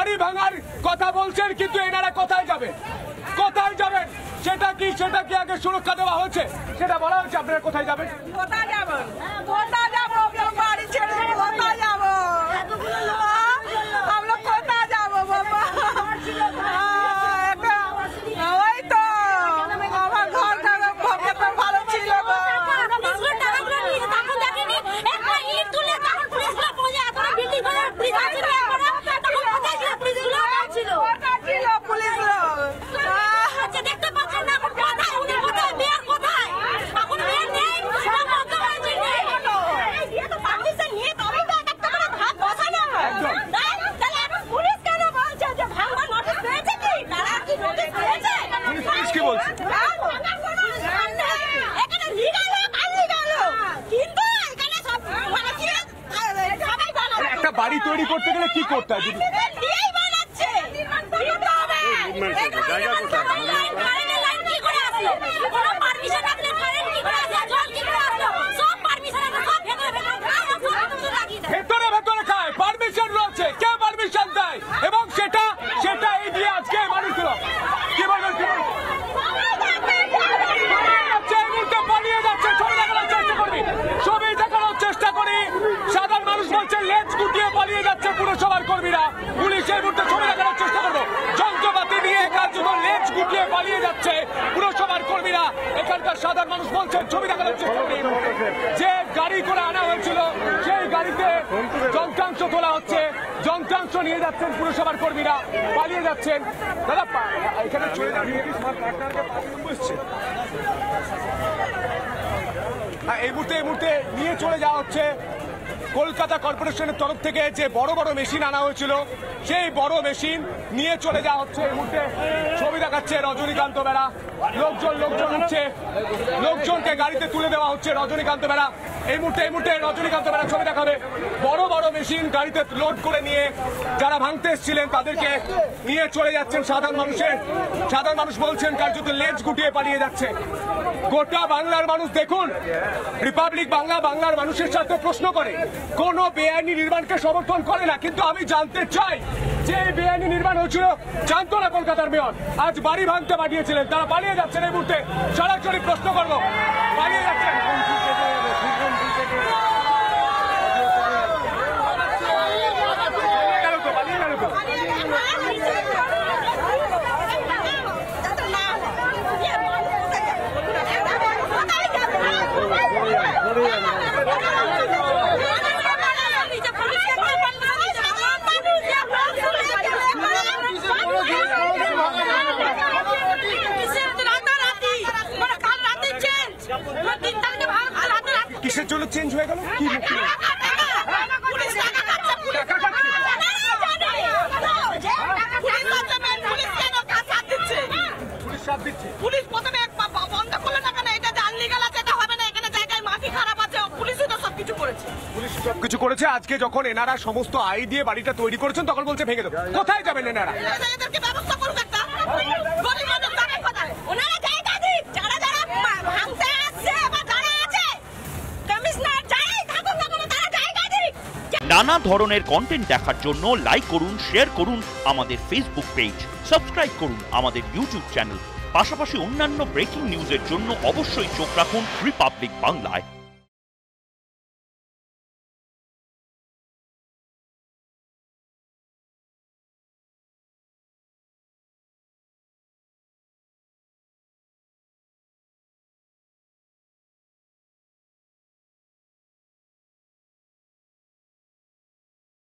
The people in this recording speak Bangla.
বাড়ি ভাঙার কথা বলছেন, কিন্তু এনারা কোথায় যাবেন? কোথায় যাবেন সেটা কি আগে সুরক্ষা দেওয়া হয়েছে? সেটা বলা হচ্ছে। আপনারা কোথায় যাবেন? কোথায় যাবেন? কোথায় যাবো? বাড়ি ছেড়ে কোথায় যাবো? আমরা কোথায় যাবো বাবা? ওই তো আমার ঘর তো ভালো ছিল। একটা বাড়ি তৈরি করতে গেলে কি করতে হয়? ভেতরে ভেতরে খায়, পারমিশন রয়েছে, কে পারমিশন দেয়? এবং সেটা এই দিয়ে আজকে মানুষগুলো কি বলবেন? পালিয়ে যাচ্ছে। ছবি দেখানোর চেষ্টা করি। সাধারণ মানুষ বলছে লেজ গুটিয়ে পালিয়ে যাচ্ছে পুরসভার কর্মীরা। পুলিশের মুহূর্তে ছবি দেখানোর চেষ্টা করবো। যন্ত্রপাতি নিয়ে কার্যত লেজ গুটিয়ে পালিয়ে যাচ্ছে পুরসভার কর্মীরা। এখানকার সাধারণ মানুষ বলছেন ছবি দেখানোর চেষ্টা করি। যে গাড়ি করে আনা হয়েছিল সেই গাড়িতে যন্ত্রাংশ তোলা হচ্ছে, যন্ত্রাংশ নিয়ে যাচ্ছেন পুরসভার কর্মীরা, পালিয়ে যাচ্ছেন। দাদা এখানে চলে এই মুহূর্তে নিয়ে চলে যাওয়া হচ্ছে কলকাতা কর্পোরেশনের তরফ থেকে যে বড় বড় মেশিন আনা হয়েছিল, সেই বড় মেশিন নিয়ে চলে যাওয়া হচ্ছে। এই মুহূর্তে ছবি দেখাচ্ছে রজনীকান্ত বেরা। লোকজন উঠছে, লোকজনকে গাড়িতে তুলে দেওয়া হচ্ছে। রজনীকান্ত বেরা এই মুহূর্তে রজনীকান্ত বেরা ছবি দেখাবে। বড় বড় মেশিন গাড়িতে লোড করে নিয়ে যারা ভাঙতে এসেছিলেন তাদেরকে নিয়ে চলে যাচ্ছেন। সাধারণ মানুষ বলছেন কার্যত লেজ গুটিয়ে পালিয়ে যাচ্ছে। গোটা বাংলার মানুষ দেখুন, রিপাবলিক বাংলার মানুষের সাথে প্রশ্ন করে, কোন বেআইনি নির্মাণকে সমর্থন করে না। কিন্তু আমি জানতে চাই যে বেআইনি নির্মাণ হয়েছিল জানতো না কলকাতার মেয়র, আজ বাড়ি ভাঙতে পাঠিয়েছিলেন, তারা পালিয়ে যাচ্ছেন। এই মুহূর্তে সরাসরি প্রশ্ন করবো, পালিয়ে যাচ্ছেন। কিসের জন্য চেঞ্জ হয়ে গেল? কি পুলিশ প্রথমে বন্ধ করলো না কেন? এটা আনলিগাল আছে, এটা হবে না। এখানে জায়গায় মাটি খারাপ আছে, পুলিশই তো সবকিছু করেছে। সবকিছু করেছে। আজকে যখন এনারা সমস্ত আই দিয়ে বাড়িটা তৈরি করেছেন তখন বলছে ভেঙে দেবো। কোথায় যাবেন এনারা? এদেরকে ব্যবস্থা করুক একটা। গরিব মানুষ যাবে কোথায়? ওনারা জায়গা দিক, যারা ভাঙতে আসছে বা যারা আছে, কমিশনার যাই থাকুক না কেন তারা জায়গা দিক। নানা ধরনের কন্টেন্ট দেখার জন্য লাইক করুন, শেয়ার করুন আমাদের ফেসবুক পেজ, সাবস্ক্রাইব করুন আমাদের ইউটিউব চ্যানেল। পাশাপাশি অন্যান্য ব্রেকিং নিউজের জন্য অবশ্যই চোখ রাখুন রিপাবলিক বাংলায়।